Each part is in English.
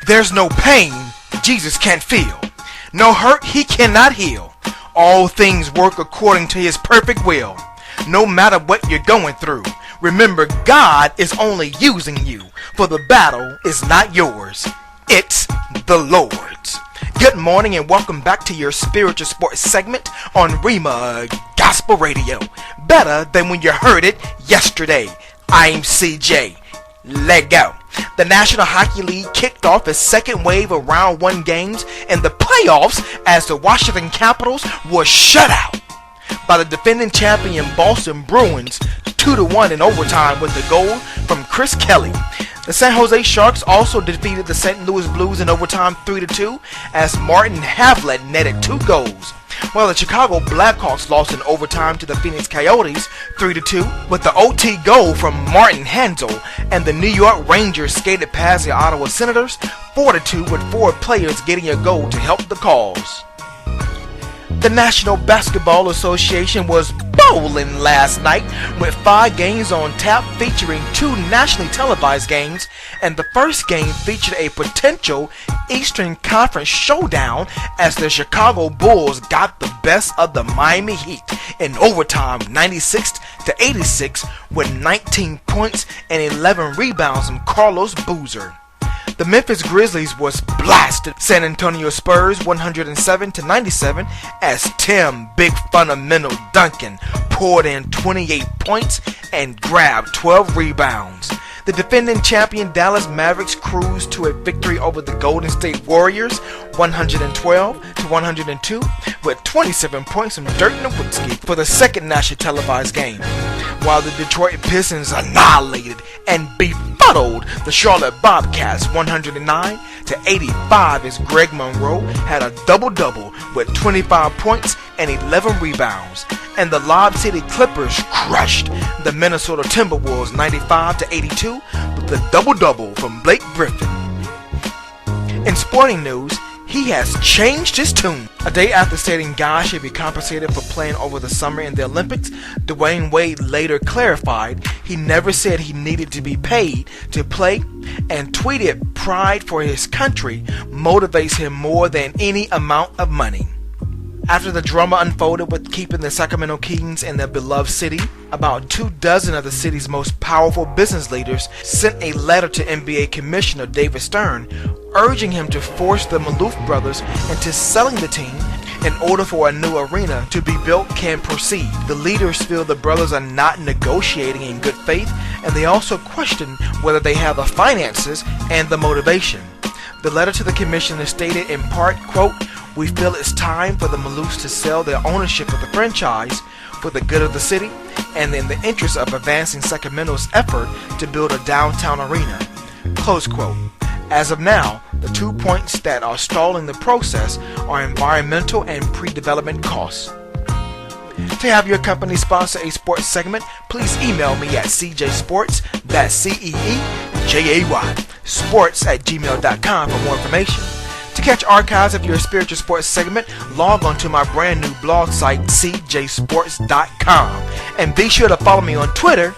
There's no pain Jesus can't feel. No hurt he cannot heal. All things work according to his perfect will. No matter what you're going through, remember God is only using you, for the battle is not yours. It's the Lord's. Good morning and welcome back to your spiritual sports segment on Rhema Gospel Radio. Better than when you heard it yesterday. I'm CJ. Let go. The National Hockey League kicked off its second wave of round 1 games in the playoffs as the Washington Capitals were shut out by the defending champion Boston Bruins 2-1 in overtime with the goal from Chris Kelly. The San Jose Sharks also defeated the St. Louis Blues in overtime 3-2 as Martin Havlat netted 2 goals, while the Chicago Blackhawks lost in overtime to the Phoenix Coyotes 3-2 with the OT goal from Martin Hanzal, and the New York Rangers skated past the Ottawa Senators 4-2 with 4 players getting a goal to help the cause. The National Basketball Association was bowling last night with 5 games on tap featuring 2 nationally televised games, and the first game featured a potential Eastern Conference showdown as the Chicago Bulls got the best of the Miami Heat in overtime 96-86 with 19 points and 11 rebounds from Carlos Boozer. The Memphis Grizzlies was blasted San Antonio Spurs 107-97 as Tim Big Fundamental Duncan poured in 28 points and grabbed 12 rebounds. The defending champion Dallas Mavericks cruised to a victory over the Golden State Warriors 112-102 with 27 points from Dirk Nowitzki for the second national televised game, while the Detroit Pistons annihilated and befuddled the Charlotte Bobcats 109-85 as Greg Monroe had a double-double with 25 points and 11 rebounds, and the Lob City Clippers crushed the Minnesota Timberwolves 95-82 with a double-double from Blake Griffin. In sporting news, he has changed his tune. A day after stating guys should be compensated for playing over the summer in the Olympics, Dwayne Wade later clarified he never said he needed to be paid to play, and tweeted pride for his country motivates him more than any amount of money. After the drama unfolded with keeping the Sacramento Kings in their beloved city, about 24 of the city's most powerful business leaders sent a letter to NBA Commissioner David Stern urging him to force the Maloof brothers into selling the team in order for a new arena to be built can proceed. The leaders feel the brothers are not negotiating in good faith, and they also question whether they have the finances and the motivation. The letter to the commissioner stated in part, quote, "We feel it's time for the Maloofs to sell their ownership of the franchise for the good of the city and in the interest of advancing Sacramento's effort to build a downtown arena." Close quote. As of now, the 2 points that are stalling the process are environmental and pre-development costs. To have your company sponsor a sports segment, please email me at CJSports, that's CEEJAY, sports@gmail.com for more information. To catch archives of your spiritual sports segment, log on to my brand new blog site, CJSports.com. And be sure to follow me on Twitter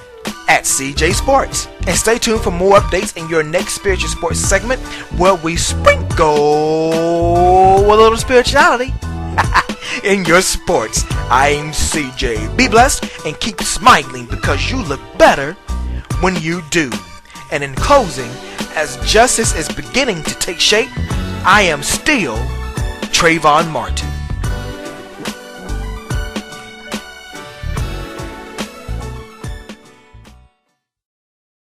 at CJSports. And stay tuned for more updates in your next spiritual sports segment where we sprinkle a little spirituality in your sports. I'm CJ. Be blessed and keep smiling because you look better when you do. And in closing, as justice is beginning to take shape, I am still Trayvon Martin.